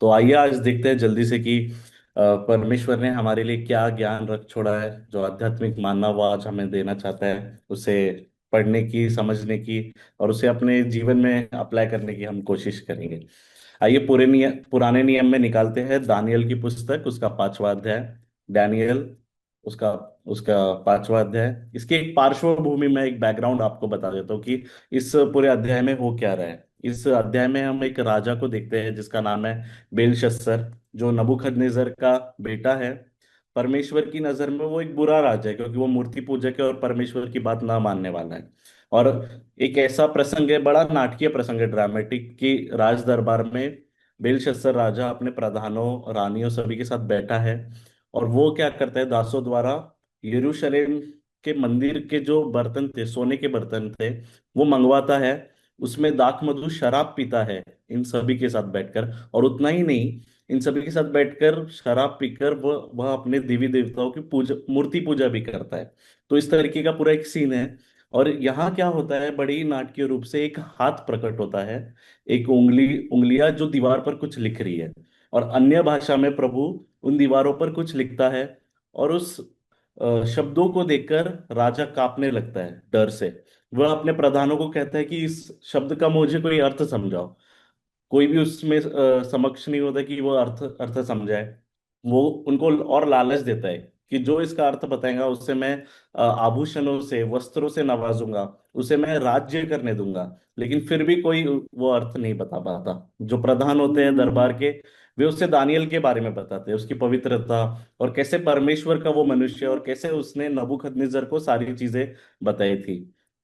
तो आइए आज देखते हैं जल्दी से कि परमेश्वर ने हमारे लिए क्या ज्ञान रख छोड़ा है, जो आध्यात्मिक मानना वो आज हमें देना चाहता है, उसे पढ़ने की, समझने की और उसे अपने जीवन में अप्लाई करने की हम कोशिश करेंगे। आइए पुराने नियम में निकालते हैं दानियल की पुस्तक, उसका 5वां अध्याय। डैनियल, उसका उसका 5वां अध्याय। इसकी एक पार्श्वभूमि में एक बैकग्राउंड आपको बता देता हूँ कि इस पूरे अध्याय में हो क्या रहा है। इस अध्याय में हम एक राजा को देखते हैं जिसका नाम है बेलशस्सर, जो नबूखदनेस्सर का बेटा है। परमेश्वर की नजर में वो एक बुरा राजा है क्योंकि वो मूर्ति पूजक है और परमेश्वर की बात ना मानने वाला है। और एक ऐसा प्रसंग है, बड़ा नाटकीय प्रसंग है, ड्रामेटिक, कि राज दरबार में बेलशस्सर राजा अपने प्रधानों, रानियों, सभी के साथ बैठा है। और वो क्या करता है, दासों द्वारा यरूशलेम के मंदिर के जो बर्तन थे, सोने के बर्तन थे, वो मंगवाता है। उसमें दाख मधु शराब पीता है इन सभी के साथ बैठकर। और उतना ही नहीं, इन सभी के साथ बैठकर शराब पीकर वह अपने देवी देवताओं की पूजा, मूर्ति पूजा भी करता है। तो इस तरीके का पूरा एक सीन है। और यहाँ क्या होता है, बड़ी नाटकीय रूप से एक हाथ प्रकट होता है, एक उंगलियां जो दीवार पर कुछ लिख रही है। और अन्य भाषा में प्रभु उन दीवारों पर कुछ लिखता है। और उस शब्दों को देखकर राजा कांपने लगता है डर से। वह अपने प्रधानों को कहता है कि इस शब्द का मुझे कोई अर्थ समझाओ। कोई भी उसमें समक्ष नहीं होता कि वो अर्थ अर्थ समझाए। वो उनको और लालच देता है कि जो इसका अर्थ बताएगा उससे मैं आभूषणों से, वस्त्रों से नवाजूंगा, उसे मैं राज्य करने दूंगा। लेकिन फिर भी कोई वो अर्थ नहीं बता पाता। जो प्रधान होते हैं दरबार के, वे उससे दानियल के बारे में बताते हैं, उसकी पवित्रता, और कैसे परमेश्वर का वो मनुष्य, और कैसे उसने नबूखदनेस्सर को सारी चीजें बताई थी।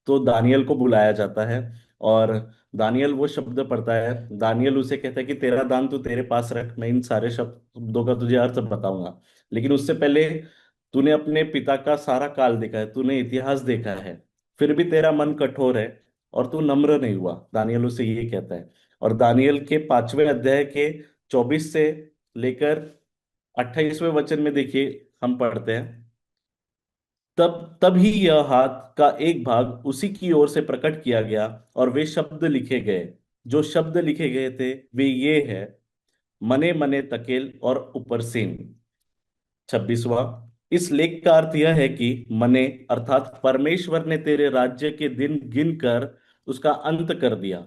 तो दानियल को बुलाया जाता है। और दानियल वो शब्द पढ़ता है। दानियल उसे कहता है कि तेरा दान तू तेरे पास रख, मैं इन सारे शब्दों का तुझे अर्थ बताऊंगा। लेकिन उससे पहले तूने अपने पिता का सारा काल देखा है, तूने इतिहास देखा है, फिर भी तेरा मन कठोर है और तू नम्र नहीं हुआ। दानियल उसे ये कहता है। और दानियल के 5वें अध्याय के 24 से लेकर 28वें वचन में देखिए, हम पढ़ते हैं, तभी यह हाथ का एक भाग उसी की ओर से प्रकट किया गया और वे शब्द लिखे गए। जो शब्द लिखे गए थे वे ये है, मने मने तकेल और उपरसीन। 26वां, इस लेख का अर्थ यह है कि मने अर्थात परमेश्वर ने तेरे राज्य के दिन गिनकर उसका अंत कर दिया।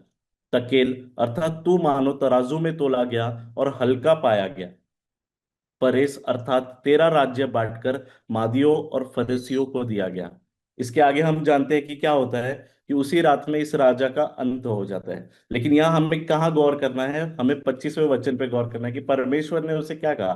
तकेल अर्थात तू मानो तराजू में तोला गया और हल्का पाया गया। परेस अर्थात तेरा राज्य बांटकर मादियों और फरिसियों को दिया गया। इसके आगे हम जानते हैं कि क्या होता है, कि उसी रात में इस राजा का अंत हो जाता है। लेकिन यहाँ हमें कहाँ गौर करना है, हमें 25वें वचन पे गौर करना है कि परमेश्वर ने उसे क्या कहा,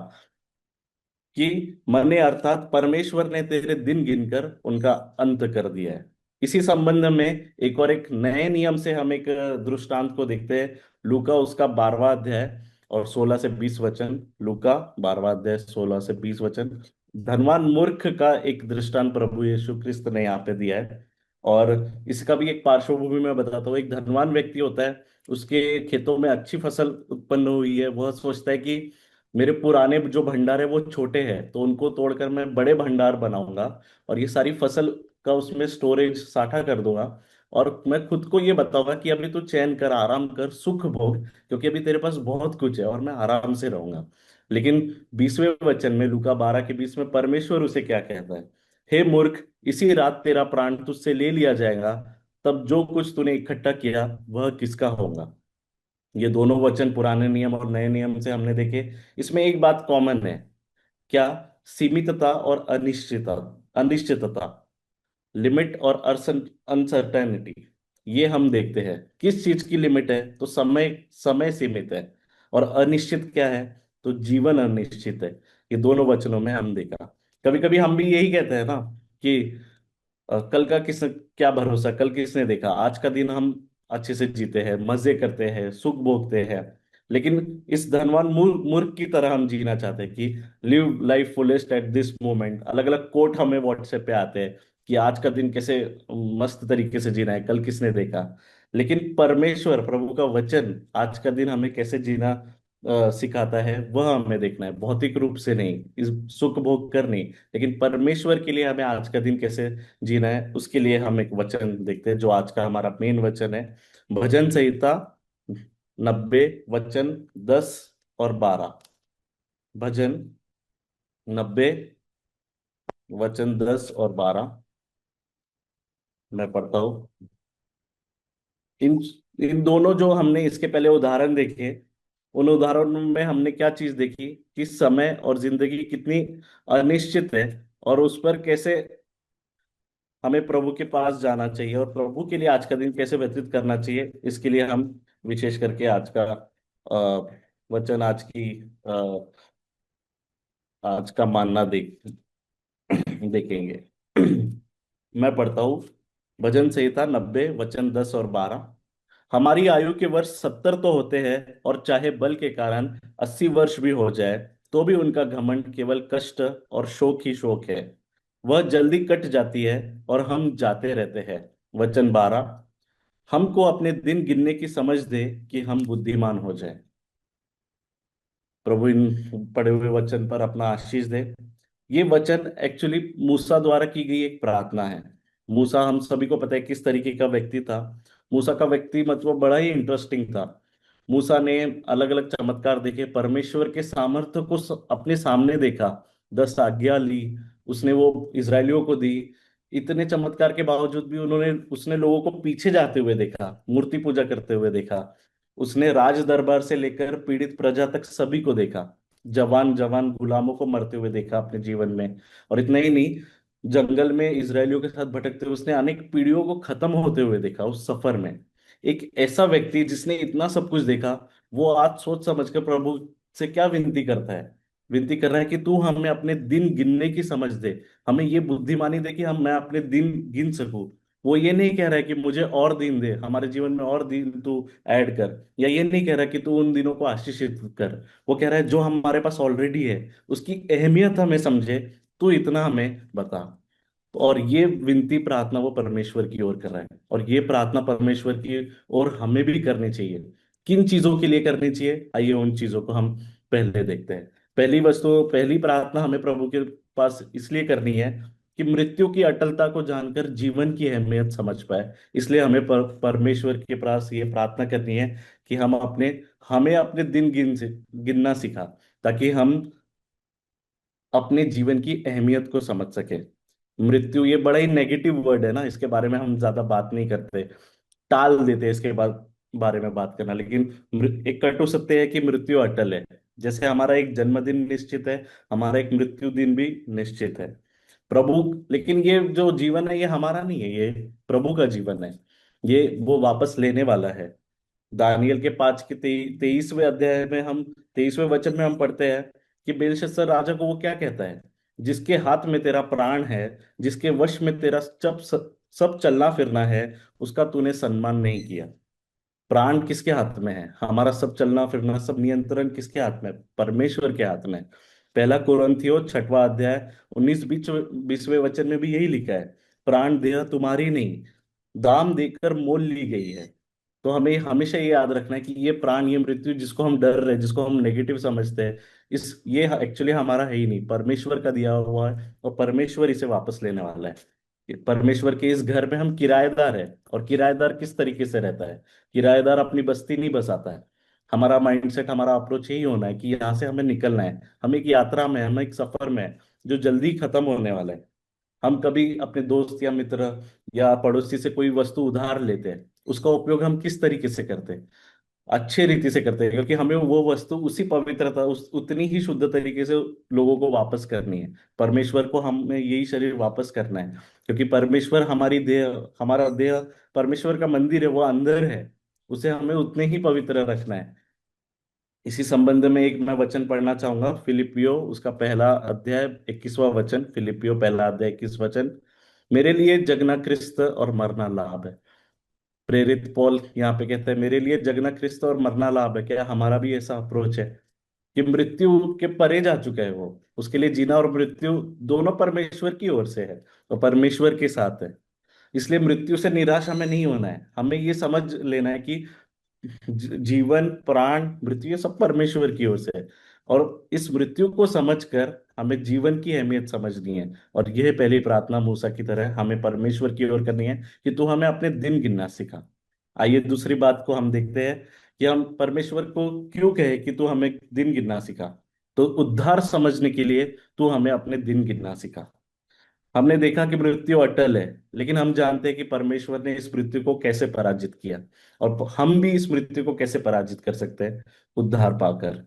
कि मने अर्थात परमेश्वर ने तेरे दिन गिनकर उनका अंत कर दिया है। इसी संबंध में एक नए नियम से हम एक दृष्टांत को देखते हैं। लूका उसका 12वां अध्याय और 16 से 20 वचन। लूका 12वां अध्याय 16 से 20 वचन। धनवान मूर्ख का एक दृष्टांत प्रभु यीशु क्रिस्त ने यहाँ पे दिया है। और इसका भी एक पार्श्वभूमि में बताता हूँ। एक धनवान व्यक्ति होता है, उसके खेतों में अच्छी फसल उत्पन्न हुई है। वह सोचता है कि मेरे पुराने जो भंडार है वो छोटे हैं, तो उनको तोड़कर मैं बड़े भंडार बनाऊंगा और ये सारी फसल का उसमें स्टोरेज साठा कर दूंगा। और मैं खुद को ये बताऊंगा कि अभी तू चैन कर, आराम कर, सुख भोग, क्योंकि अभी तेरे पास बहुत कुछ है और मैं आराम से रहूंगा। लेकिन 20वें वचन में, लूका 12 के 20 में, परमेश्वर उसे क्या कहता है, हे मूर्ख, इसी रात तेरा प्राण तुझसे ले लिया जाएगा। तब जो कुछ तूने इकट्ठा किया वह किसका होगा। ये दोनों वचन पुराने नियम और नए नियम से हमने देखे। इसमें एक बात कॉमन है, क्या, सीमितता और अनिश्चितता। अनिश्चितता, लिमिट और अनसर्टेनिटी, ये हम देखते हैं। किस चीज की लिमिट है, तो समय, समय सीमित है। और अनिश्चित क्या है, तो जीवन अनिश्चित है। ये दोनों वचनों में हम देखा। कभी कभी हम भी यही कहते हैं ना कि कल का किस क्या भरोसा, कल किसने देखा। आज का दिन हम अच्छे से जीते हैं, मजे करते हैं, सुख भोगते हैं। लेकिन इस धनवान मूर्ख की तरह हम जीना चाहते हैं कि live life fullest at this moment. अलग अलग कोट हमें व्हाट्सएप पे आते हैं कि आज का दिन कैसे मस्त तरीके से जीना है, कल किसने देखा। लेकिन परमेश्वर, प्रभु का वचन आज का दिन हमें कैसे जीना सिखाता है, वह हमें देखना है, भौतिक रूप से नहीं, इस सुख भोग कर नहीं, लेकिन परमेश्वर के लिए हमें आज का दिन कैसे जीना है, उसके लिए हम एक वचन देखते हैं जो आज का हमारा मेन वचन है। भजन संहिता 90 वचन 10 और 12। भजन 90 वचन 10 और 12 मैं पढ़ता हूँ। इन इन दोनों जो हमने इसके पहले उदाहरण देखे, उन उदाहरणों में हमने क्या चीज देखी कि समय और जिंदगी कितनी अनिश्चित है, और उस पर कैसे हमें प्रभु के पास जाना चाहिए और प्रभु के लिए आज का दिन कैसे व्यतीत करना चाहिए। इसके लिए हम विशेष करके आज का वचन, आज का मानना देखेंगे। मैं पढ़ता हूँ। भजन संहिता 90 वचन 10 और 12। हमारी आयु के वर्ष 70 तो होते हैं, और चाहे बल के कारण 80 वर्ष भी हो जाए, तो भी उनका घमंड केवल कष्ट और शोक ही शोक है। वह जल्दी कट जाती है और हम जाते रहते हैं। वचन 12। हमको अपने दिन गिनने की समझ दे कि हम बुद्धिमान हो जाएं। प्रभु इन पढ़े हुए वचन पर अपना आशीष दे। ये वचन एक्चुअली मूसा द्वारा की गई एक प्रार्थना है। मूसा, हम सभी को पता है किस तरीके का व्यक्ति था। मूसा का व्यक्ति मतलब बड़ा ही इंटरेस्टिंग था। मूसा ने अलग अलग चमत्कार देखे, परमेश्वर के सामर्थ्य को अपने सामने देखा, 10 आज्ञा ली, उसने वो इसराइलियों को दी। इतने चमत्कार के बावजूद भी उसने लोगों को पीछे जाते हुए देखा, मूर्ति पूजा करते हुए देखा। उसने राज दरबार से लेकर पीड़ित प्रजा तक सभी को देखा। जवान जवान गुलामों को मरते हुए देखा अपने जीवन में। और इतना ही नहीं, जंगल में इजरायलियों के साथ भटकते हुए उसने अनेक पीढ़ियों को खत्म होते हुए देखा उस सफर में। एक ऐसा व्यक्ति जिसने इतना सब कुछ देखा, वो आज सोच समझ कर प्रभु से क्या विनती करता है। विनती कर रहा है कि तू हमें अपने दिन गिनने की समझ दे, हमें ये बुद्धिमानी दे कि मैं अपने दिन गिन सकूं। वो ये नहीं कह रहा है कि मुझे और दिन दे, हमारे जीवन में और दिन तू ऐड कर, या ये नहीं कह रहा कि तू उन दिनों को आशीषित कर। वो कह रहा है जो हमारे पास ऑलरेडी है उसकी अहमियत हमें समझे, तू इतना हमें बता। और ये विनती प्रार्थना वो परमेश्वर की ओर कर रहा है, और ये प्रार्थना परमेश्वर की ओर हमें भी करनी चाहिए। किन चीजों के लिए करनी चाहिए, आइए उन चीजों को हम पहले देखते हैं। पहली प्रार्थना हमें प्रभु के पास इसलिए करनी है कि मृत्यु की अटलता को जानकर जीवन की अहमियत समझ पाए। इसलिए हमें परमेश्वर के पास ये प्रार्थना करनी है कि हमें अपने दिन गिनना सिखा, ताकि हम अपने जीवन की अहमियत को समझ सके। मृत्यु ये बड़ा ही नेगेटिव वर्ड है ना, इसके बारे में हम ज्यादा बात नहीं करते, टाल देते हैं इसके बाद बारे में बात करना। लेकिन एक कटु सत्य है कि मृत्यु अटल है। जैसे हमारा एक जन्मदिन निश्चित है, हमारा एक मृत्यु दिन भी निश्चित है। प्रभु, लेकिन ये जो जीवन है ये हमारा नहीं है, ये प्रभु का जीवन है। ये वो वापस लेने वाला है। दानियल के 5 के 23वें अध्याय में हम 23वें वचन में हम पढ़ते हैं कि बेलशस्सर राजा को वो क्या कहता है। जिसके हाथ में तेरा प्राण है, जिसके वश में तेरा सब चलना फिरना है, उसका तूने सम्मान नहीं किया। प्राण किसके हाथ में है, हमारा सब चलना फिरना, सब नियंत्रण किसके हाथ में है? परमेश्वर के हाथ में है। पहला कुरिन्थियों 6वां अध्याय 19 20वें वचन में भी यही लिखा है, प्राण देह तुम्हारी नहीं, दाम देकर मोल ली गई है। तो हमें हमेशा ये याद रखना है कि ये प्राण, ये मृत्यु जिसको हम डर रहे हैं, जिसको हम नेगेटिव समझते हैं, ये एक्चुअली हमारा है ही नहीं, परमेश्वर का दिया हुआ है, और परमेश्वर इसे वापस लेने वाला है। परमेश्वर के इस घर में हम किराएदार है। और किराएदार किस तरीके से रहता है? किराएदार अपनी बस्ती नहीं बसाता है। हमारा माइंडसेट, हमारा अप्रोच यही होना है कि यहाँ से हमें निकलना है, हम एक यात्रा में, हम एक सफर में हैं, जो जल्दी खत्म होने वाला है। हम कभी अपने दोस्त या मित्र या पड़ोसी से कोई वस्तु उधार लेते हैं, उसका उपयोग हम किस तरीके से करते हैं? अच्छे रीति से करते हैं, क्योंकि हमें वो वस्तु उसी पवित्रता, उतनी ही शुद्ध तरीके से लोगों को वापस करनी है। परमेश्वर को हमें यही शरीर वापस करना है, क्योंकि परमेश्वर हमारा देह परमेश्वर का मंदिर है, वो अंदर है, उसे हमें उतने ही पवित्र रखना है। इसी संबंध में एक मैं वचन पढ़ना चाहूंगा, फिलिपियो उसका पहला अध्याय 21वां वचन। फिलिपियो पहला अध्याय 21 वचन। मेरे लिए जगना क्रिस्त और मरना लाभ है। प्रेरित पौल यहाँ पे कहता है मेरे लिए जगना क्रिस्त और मरना लाभ है। क्या हमारा भी ऐसा अप्रोच है कि मृत्यु के परे जा चुका है वो, उसके लिए जीना और मृत्यु दोनों परमेश्वर की ओर से है और परमेश्वर के साथ है। इसलिए मृत्यु से निराश हमें नहीं होना है, हमें ये समझ लेना है कि जीवन, प्राण, मृत्यु ये सब परमेश्वर की ओर से है। और इस मृत्यु को समझकर हमें जीवन की अहमियत समझनी है। और यह पहली प्रार्थना मूसा की तरह हमें परमेश्वर की ओर करनी है कि तू हमें अपने दिन गिनना सिखा। आइए दूसरी बात को हम देखते हैं कि हम परमेश्वर को क्यों कहे कि तू हमें दिन गिनना सिखा। तो उद्धार समझने के लिए तू हमें अपने दिन गिनना सिखा। हमने देखा कि मृत्यु अटल है, लेकिन हम जानते हैं कि परमेश्वर ने इस मृत्यु को कैसे पराजित किया, और हम भी इस मृत्यु को कैसे पराजित कर सकते हैं, उद्धार पाकर।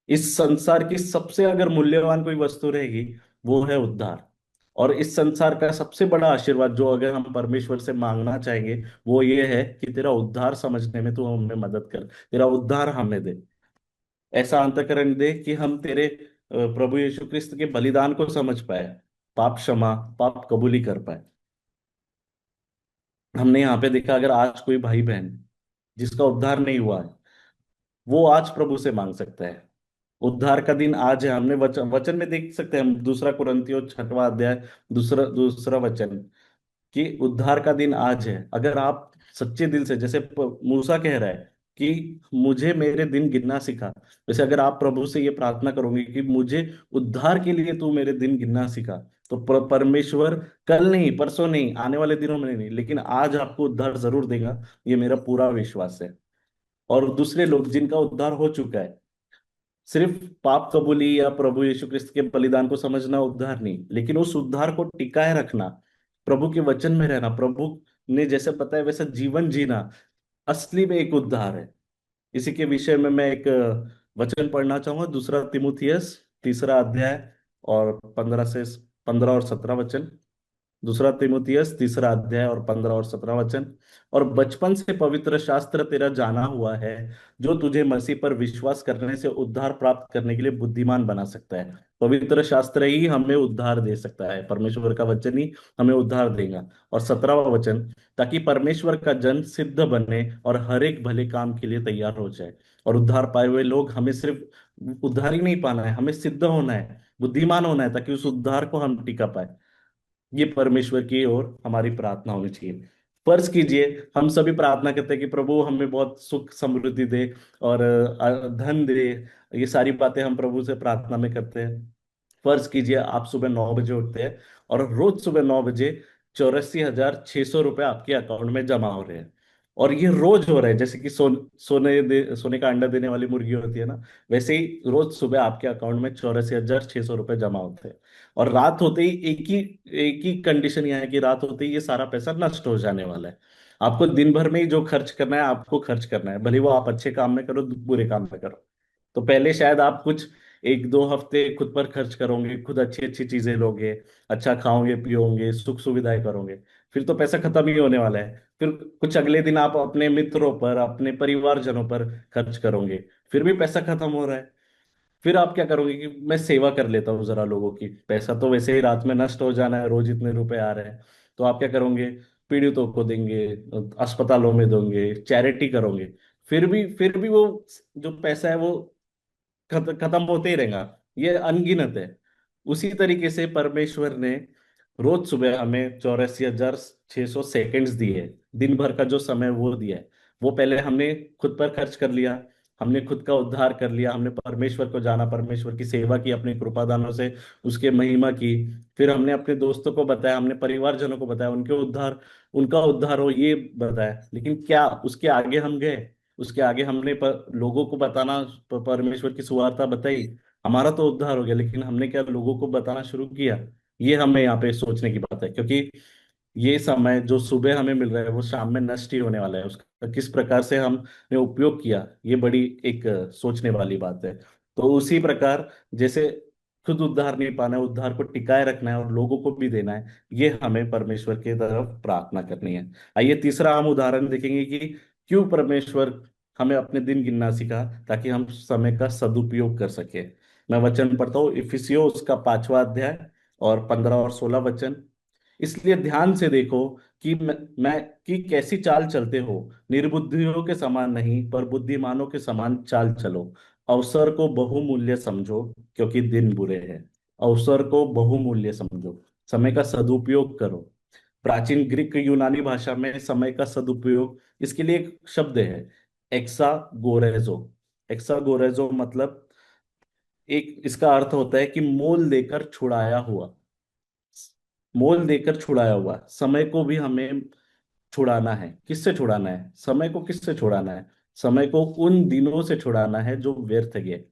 इस संसार की सबसे अगर मूल्यवान कोई वस्तु रहेगी, वो है उद्धार। और इस संसार का सबसे बड़ा आशीर्वाद जो अगर हम परमेश्वर से मांगना चाहेंगे, वो ये है कि तेरा उद्धार समझने में तू हमें मदद कर, तेरा उद्धार हमें दे। ऐसा अंतःकरण दे कि हम तेरे प्रभु यीशु क्रिस्त के बलिदान को समझ पाए, पाप क्षमा, पाप कबूली कर पाए। हमने यहाँ पे देखा, अगर आज कोई भाई बहन जिसका उद्धार नहीं हुआ है, वो आज प्रभु से मांग सकता है। उद्धार का दिन आज है। हमने वचन वचन में देख सकते हैं हम, दूसरा कुरिन्थियों 6वां अध्याय, दूसरा दूसरा वचन, कि उद्धार का दिन आज है। अगर आप सच्चे दिल से, जैसे मूसा कह रहा है कि मुझे मेरे दिन गिनना सिखा, वैसे अगर आप प्रभु से ये प्रार्थना करोगे कि मुझे उद्धार के लिए तू मेरे दिन गिनना सिखा, तो परमेश्वर कल नहीं, परसों नहीं, आने वाले दिनों में नहीं, लेकिन आज आपको उद्धार जरूर देगा। ये मेरा पूरा विश्वास है। और दूसरे लोग जिनका उद्धार हो चुका है, सिर्फ पाप कबूली या प्रभु यीशु क्रिस्त के बलिदान को समझना उद्धार नहीं, लेकिन उस उद्धार को टिकाए रखना, प्रभु के वचन में रहना, प्रभु ने जैसे बताया वैसा जीवन जीना, असली में एक उद्धार है। इसी के विषय में मैं एक वचन पढ़ना चाहूंगा, दूसरा तिमुथियस 3 अध्याय और 15 और 17 वचन। दूसरा तिमुथियस 3 अध्याय और 15 और 17 वचन। और बचपन से पवित्र शास्त्र तेरा जाना हुआ है, जो तुझे मसीह पर विश्वास करने से उद्धार प्राप्त करने के लिए बुद्धिमान बना सकता है। पवित्र शास्त्र ही हमें उद्धार दे सकता है, परमेश्वर का वचन ही हमें उद्धार देगा। और 17वां वचन, ताकि परमेश्वर का जन सिद्ध बने और हर एक भले काम के लिए तैयार हो जाए। और उद्धार पाए हुए लोग, हमें सिर्फ उद्धार ही नहीं पाना है, हमें सिद्ध होना है, बुद्धिमान होना है, ताकि उस उद्धार को हम टिका पाए। ये परमेश्वर की ओर हमारी प्रार्थना होनी चाहिए। फर्ज कीजिए, हम सभी प्रार्थना करते हैं कि प्रभु हमें बहुत सुख समृद्धि दे और धन दे। ये सारी बातें हम प्रभु से प्रार्थना में करते हैं। फर्ज कीजिए आप सुबह 9 बजे उठते हैं, और रोज सुबह 9 बजे 84,600 रुपए आपके अकाउंट में जमा हो रहे हैं। और ये रोज हो रहा है, जैसे कि सोने का अंडा देने वाली मुर्गी होती है ना, वैसे ही रोज सुबह आपके अकाउंट में 84,600 रुपए जमा होते हैं। और रात होते ही एक ही कंडीशन यह है कि रात होते ही ये सारा पैसा नष्ट हो जाने वाला है। आपको दिन भर में ही जो खर्च करना है, आपको खर्च करना है, भले वो आप अच्छे काम में करो, बुरे काम में करो। तो पहले शायद आप कुछ 1-2 हफ्ते खुद पर खर्च करोगे, खुद अच्छी अच्छी चीजें लोगे, अच्छा खाओगे पियोगे, सुख सुविधाएं करोगे। फिर तो पैसा खत्म ही होने वाला है। फिर कुछ अगले दिन आप अपने मित्रों पर, अपने परिवारजनों पर खर्च करोगे, फिर भी पैसा खत्म हो रहा है। फिर आप क्या करोगे कि मैं सेवा कर लेता हूँ जरा लोगों की, पैसा तो वैसे ही रात में नष्ट हो जाना है, रोज इतने रुपए आ रहे हैं। तो आप क्या करोगे, पीड़ितों को देंगे, अस्पतालों में दोगे, चैरिटी करोगे। फिर भी वो जो पैसा है वो खत्म होते ही रहेगा। ये अनगिनत है। उसी तरीके से परमेश्वर ने रोज सुबह हमें 84,600 सेकेंड्स दिए, दिन भर का जो समय वो दिया है। वो पहले हमने खुद पर खर्च कर लिया, हमने खुद का उद्धार कर लिया, हमने परमेश्वर को जाना, परमेश्वर की सेवा की, अपने कृपादानों से उसके महिमा की। फिर हमने अपने दोस्तों को बताया, हमने परिवारजनों को बताया, उनका उद्धार हो ये बताया। लेकिन क्या उसके आगे हम गए? उसके आगे हमने लोगों को बताना, परमेश्वर की सुवार्ता बताई, हमारा तो उद्धार हो गया, लेकिन हमने क्या लोगों को बताना शुरू किया? ये हमें यहाँ पे सोचने की बात है, क्योंकि ये समय जो सुबह हमें मिल रहा है वो शाम में नष्ट ही होने वाला है। उसका किस प्रकार से हमने उपयोग किया, ये बड़ी एक सोचने वाली बात है। तो उसी प्रकार, जैसे खुद उद्धार नहीं पाना है, उद्धार को टिकाए रखना है और लोगों को भी देना है, ये हमें परमेश्वर की तरफ प्रार्थना करनी है। आइए तीसरा हम उदाहरण देखेंगे कि क्यों परमेश्वर हमें अपने दिन गिनना सिखा, ताकि हम समय का सदुपयोग कर सके। मैं वचन पढ़ता हूँ, इफिसियो उसका 5वां अध्याय और 15 और 16 वचन। इसलिए ध्यान से देखो कि मैं कि कैसी चाल चलते हो, निर्बुद्धियों के समान नहीं पर बुद्धिमानों के समान चाल चलो। अवसर को बहुमूल्य समझो, क्योंकि दिन बुरे हैं। अवसर को बहुमूल्य समझो, समय का सदुपयोग करो। प्राचीन ग्रीक यूनानी भाषा में समय का सदुपयोग, इसके लिए एक शब्द है, एक्सागोरेजो। एक्सागोरेजो मतलब, एक इसका अर्थ होता है कि मोल देकर छुड़ाया हुआ। मोल देकर छुड़ाया हुआ समय को भी हमें छुड़ाना है। किससे छुड़ाना है? समय को किससे छुड़ाना है? समय को उन दिनों से छुड़ाना है जो व्यर्थ गए।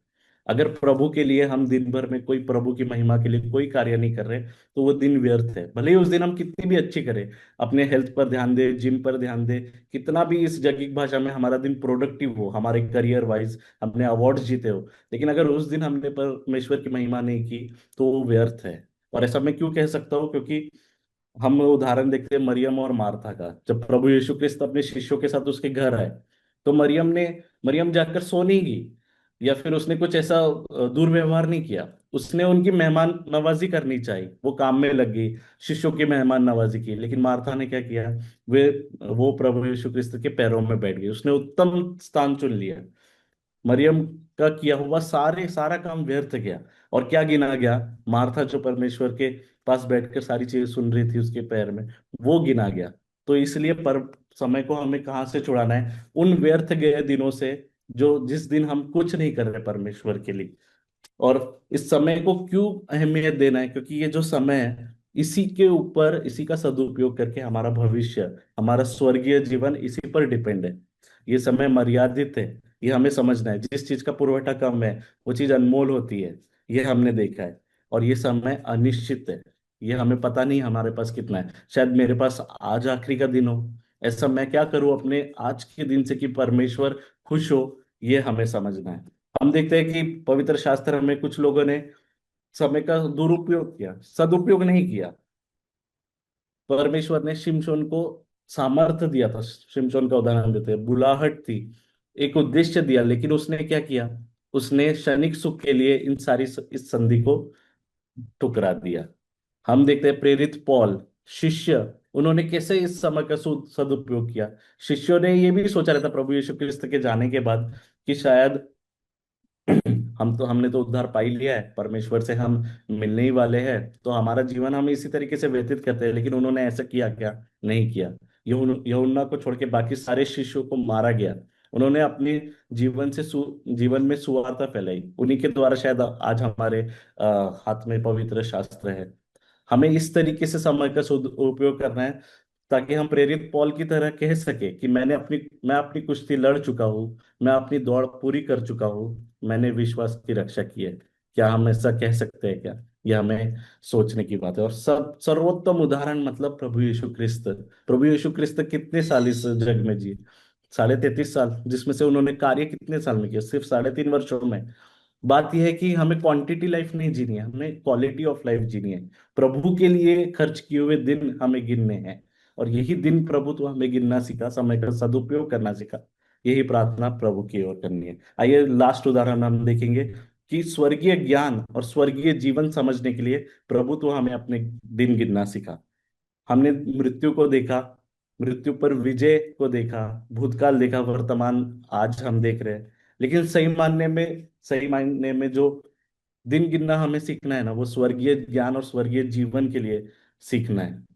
अगर प्रभु के लिए हम दिन भर में कोई प्रभु की महिमा के लिए कोई कार्य नहीं कर रहे, तो वो दिन व्यर्थ है। भले ही उस दिन हम कितनी भी अच्छी करें, अपने हेल्थ पर ध्यान दे, जिम पर ध्यान दे, कितना भी इस जगह भाषा में हमारा दिन प्रोडक्टिव हो, हमारे करियर वाइज हमने अवार्ड जीते हो, लेकिन अगर उस दिन हमने परमेश्वर की महिमा नहीं की, तो वो व्यर्थ है। और ऐसा मैं क्यों कह सकता हूँ? क्योंकि हम उदाहरण देखते हैं मरियम और मार्था का। जब प्रभु यीशु क्रिस्त अपने शिष्यों के साथ उसके घर आए, तो मरियम जाकर सो नहीं गई, या फिर उसने कुछ ऐसा दुर्व्यवहार नहीं किया। उसने उनकी मेहमान नवाजी करनी चाहिए, वो काम में लग गई, शिष्यों की मेहमान नवाजी की। लेकिन मार्था ने क्या किया? वे वो प्रभु यीशु क्रिस्त के पैरों में बैठ गई, उसने उत्तम स्थान चुन लिया। मरियम का किया हुआ सारा काम व्यर्थ गया। और क्या गिना गया? मार्था जो परमेश्वर के पास बैठकर सारी चीजें सुन रही थी उसके पैर में, वो गिना गया। तो इसलिए पर समय को हमें कहाँ से छुड़ाना है? उन व्यर्थ गए दिनों से, जो जिस दिन हम कुछ नहीं कर रहे परमेश्वर के लिए। और इस समय को क्यों अहमियत देना है? क्योंकि ये जो समय है, इसी के ऊपर, इसी का सदुपयोग करके हमारा भविष्य, हमारा स्वर्गीय जीवन इसी पर डिपेंड है। ये समय मर्यादित है, ये हमें समझना है। जिस चीज का पुरवठा कम है, वो चीज अनमोल होती है, ये हमने देखा है। और ये समय अनिश्चित है, ये हमें पता नहीं हमारे पास कितना है। शायद मेरे पास आज आखिरी का दिन हो। ऐसा मैं क्या करूं अपने आज के दिन से कि परमेश्वर खुश हो, ये हमें समझना है। हम देखते हैं कि पवित्र शास्त्र में कुछ लोगों ने समय का दुरुपयोग किया, सदुपयोग नहीं किया। परमेश्वर ने शिमशोन को सामर्थ्य दिया था, शिमशोन का उदाहरण देते हैं, बुलाहट थी, एक उद्देश्य दिया, लेकिन उसने क्या किया? उसने क्षणिक सुख के लिए इन सारी इस संधि को ठुकरा दिया। हम देखते हैं प्रेरित पौल, शिष्य, उन्होंने कैसे इस समय का सदुपयोग किया। शिष्यों ने ये भी सोचा रहता प्रभु यीशु क्रिस्त के जाने के बाद कि शायद हमने तो उद्धार पा ही लिया है, परमेश्वर से हम मिलने ही वाले हैं, तो हमारा जीवन हम इसी तरीके से व्यतीत करते हैं। लेकिन उन्होंने ऐसा किया क्या? नहीं किया। यूहन्ना को छोड़ के बाकी सारे शिष्यों को मारा गया। उन्होंने अपने जीवन में सुवार्ता फैलाई, उन्हीं के द्वारा शायद आज हमारे हाथ में पवित्र शास्त्र है। हमें इस तरीके से समय का उपयोग करना है, ताकि हम प्रेरित पौल की तरह कह सके कि मैं अपनी कुश्ती लड़ चुका हूँ, मैं अपनी दौड़ पूरी कर चुका हूँ, मैंने विश्वास की रक्षा की है। क्या हम ऐसा कह सकते हैं क्या? यह हमें सोचने की बात है। और सब सर्वोत्तम उदाहरण मतलब प्रभु यीशु क्रिस्त कितने साल इस जग में जिए? 33.5 साल, जिसमें से उन्होंने कार्य कितने साल में किया? सिर्फ 3.5 वर्षों में। बात यह है कि हमें क्वांटिटी लाइफ नहीं जीनी है, हमें क्वालिटी ऑफ लाइफ जीनी है। प्रभु के लिए खर्च किए हुए दिन हमें गिनने हैं। और यही दिन प्रभु तो हमें गिनना सिखा, समय का सदुपयोग करना सिखा। यही प्रार्थना प्रभु की ओर करनी है। आइए लास्ट उदाहरण हम देखेंगे कि स्वर्गीय ज्ञान और स्वर्गीय जीवन समझने के लिए प्रभु तो हमें अपने दिन गिनना सिखा। हमने मृत्यु को देखा, मृत्यु पर विजय को देखा, भूतकाल देखा, वर्तमान आज हम देख रहे हैं। लेकिन सही मायने में जो दिन गिनना हमें सीखना है ना, वो स्वर्गीय ज्ञान और स्वर्गीय जीवन के लिए सीखना है।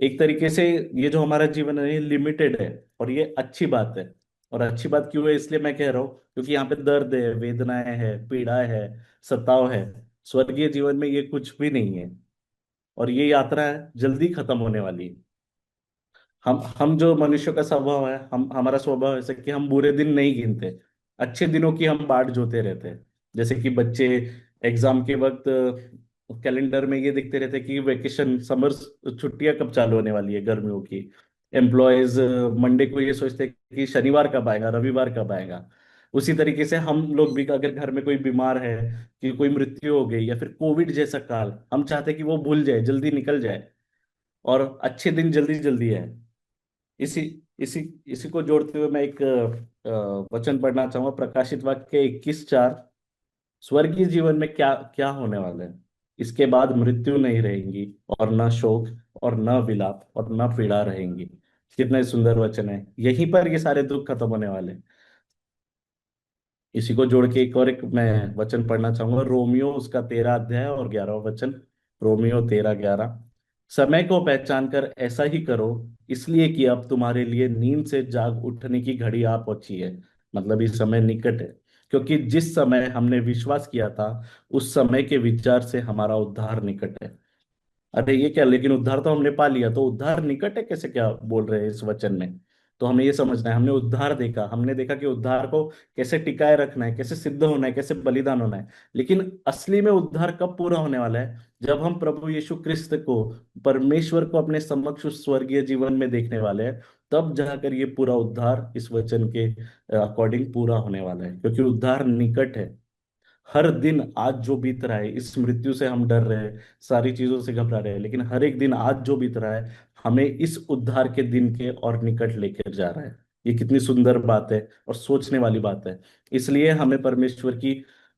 एक तरीके से ये जो हमारा जीवन है, ये लिमिटेड है, और ये अच्छी बात है। और अच्छी बात क्यों है इसलिए मैं कह रहा हूँ, क्योंकि यहाँ पे दर्द है, वेदनाएं है, पीड़ा है, सताव है। स्वर्गीय जीवन में ये कुछ भी नहीं है। और ये यात्रा है जल्दी खत्म होने वाली है। हम जो मनुष्य का स्वभाव है, हम हमारा स्वभाव ऐसा कि हम बुरे दिन नहीं गिनते, अच्छे दिनों की हम बाट जोते रहते हैं। जैसे कि बच्चे एग्जाम के वक्त कैलेंडर में ये देखते रहते हैं कि वेकेशन, समर छुट्टियां कब चालू होने वाली है गर्मियों की। एम्प्लॉयज मंडे को ये सोचते हैं कि शनिवार कब आएगा, रविवार कब आएगा। उसी तरीके से हम लोग भी, अगर घर में कोई बीमार है, कि कोई मृत्यु हो गई, या फिर कोविड जैसा काल, हम चाहते हैं कि वो भूल जाए, जल्दी निकल जाए, और अच्छे दिन जल्दी जल्दी है। इसी इसी इसी को जोड़ते हुए मैं एक वचन पढ़ना चाहूंगा, प्रकाशित वाक्य 21:4। स्वर्गीय जीवन में क्या क्या होने वाला है? इसके बाद मृत्यु नहीं रहेगी, और न शोक, और न विलाप, और न पीड़ा रहेंगी। कितने सुंदर वचन है! यहीं पर ये सारे दुख खत्म होने वाले हैं। इसी को जोड़ के एक मैं वचन पढ़ना चाहूंगा, रोमियो उसका 13 अध्याय और 11वां वचन। रोमियो 13:11। समय को पहचान कर ऐसा ही करो, इसलिए कि अब तुम्हारे लिए नींद से जाग उठने की घड़ी आ पहुंची है। मतलब इस समय निकट है, क्योंकि जिस समय हमने विश्वास किया था, उस समय के विचार से हमारा उद्धार निकट है। अरे ये क्या, लेकिन उद्धार तो हमने पा लिया, तो उद्धार निकट है कैसे, क्या बोल रहे हैं इस वचन में? तो हमें ये समझना है, हमने उद्धार देखा, हमने देखा कि उद्धार को कैसे टिकाए रखना है, कैसे सिद्ध होना है, कैसे बलिदान होना है। लेकिन असली में उद्धार कब पूरा होने वाला है? जब हम प्रभु यीशु क्रिस्त को, परमेश्वर को अपने समक्ष उस स्वर्गीय जीवन में देखने वाले हैं। तब जाकर ये पूरा उद्धार इस वचन के अकॉर्डिंग पूरा होने वाला है, क्योंकि उद्धार निकट है। हर दिन आज जो बीत रहा है, इस मृत्यु से हम डर रहे हैं, सारी चीजों से घबरा रहे हैं, लेकिन हर एक दिन आज जो बीत रहा है हमें इस उद्धार के दिन के और निकट लेकर जा रहा है। ये कितनी सुंदर बात है और सोचने वाली बात है। इसलिए हमें परमेश्वर की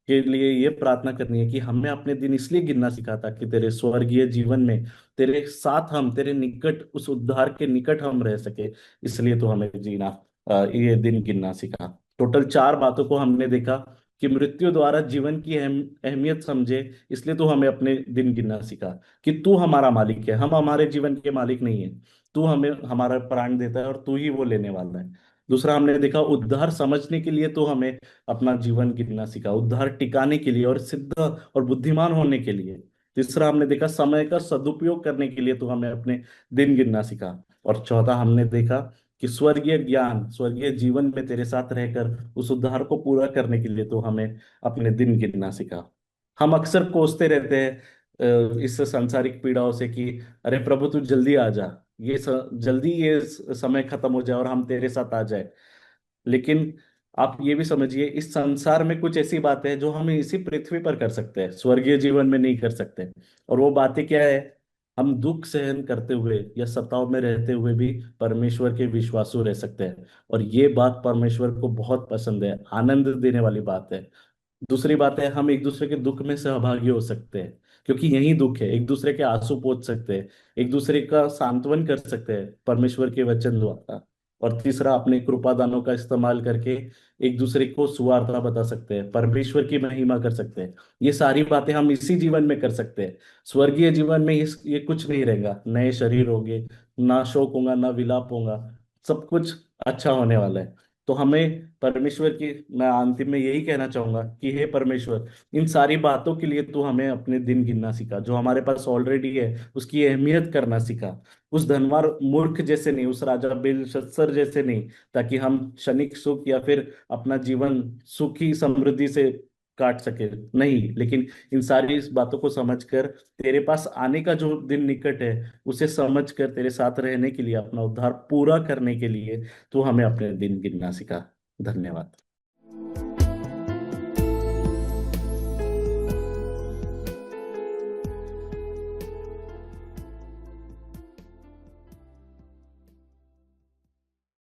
के लिए ये प्रार्थना करनी है कि हमें अपने दिन इसलिए गिनना सिखा, ताकि तेरे स्वर्गीय जीवन में तेरे साथ हम, तेरे निकट, उस उद्धार के निकट हम रह सके। इसलिए तो हमें जीना, ये दिन गिनना सिखा। टोटल चार बातों को हमने देखा कि मृत्यु द्वारा जीवन की अहमियत समझे, इसलिए तू हमें अपने दिन गिनना सिखा। कि तू हमारा मालिक है, हम हमारे जीवन के मालिक नहीं है। तू हमें हमारा प्राण देता है और तू ही वो लेने वाला है। दूसरा हमने देखा, उद्धार समझने के लिए तो हमें अपना जीवन गिनना सीखा, उद्धार टिकाने के लिए और सिद्ध और बुद्धिमान होने के लिए। तीसरा हमने देखा, समय का सदुपयोग करने के लिए तो हमें अपने दिन गिनना सीखा। और चौथा हमने देखा कि स्वर्गीय ज्ञान, स्वर्गीय जीवन में तेरे साथ रहकर उस उद्धार को पूरा करने के लिए तो हमें अपने दिन गिनना सीखा। हम अक्सर कोसते रहते हैं इस सांसारिक पीड़ाओं से कि अरे प्रभु तू जल्दी आ जा, जल्दी ये समय खत्म हो जाए और हम तेरे साथ आ जाए। लेकिन आप ये भी समझिए, इस संसार में कुछ ऐसी बातें हैं जो हम इसी पृथ्वी पर कर सकते हैं, स्वर्गीय जीवन में नहीं कर सकते। और वो बातें क्या है? हम दुख सहन करते हुए या सताव में रहते हुए भी परमेश्वर के विश्वासु रह सकते हैं। और ये बात परमेश्वर को बहुत पसंद है, आनंद देने वाली बात है। दूसरी बात है, हम एक दूसरे के दुख में सहभागी हो सकते हैं, क्योंकि यही दुख है। एक दूसरे के आंसू पोंछ सकते हैं, एक दूसरे का सांत्वन कर सकते हैं परमेश्वर के वचन द्वारा। और तीसरा, अपने कृपादानों का इस्तेमाल करके एक दूसरे को सुवार्ता बता सकते हैं, परमेश्वर की महिमा कर सकते हैं। ये सारी बातें हम इसी जीवन में कर सकते हैं। स्वर्गीय जीवन में ये कुछ नहीं रहेगा, नए शरीर होंगे, ना शोक होगा, ना विलाप होगा, सब कुछ अच्छा होने वाला है। तो हमें परमेश्वर की, मैं अंतिम में यही कहना चाहूंगा कि हे परमेश्वर, इन सारी बातों के लिए तू हमें अपने दिन गिनना सिखा, जो हमारे पास ऑलरेडी है उसकी अहमियत करना सिखा। उस धनवान मूर्ख जैसे नहीं, उस राजा बेलशस्सर जैसे नहीं, ताकि हम क्षणिक सुख या फिर अपना जीवन सुखी समृद्धि से काट सके, नहीं, लेकिन इन सारी इस बातों को समझकर तेरे पास आने का जो दिन निकट है उसे समझकर तेरे साथ रहने के लिए, अपना उद्धार पूरा करने के लिए तू हमें अपने दिन गिनना सिखा। धन्यवाद।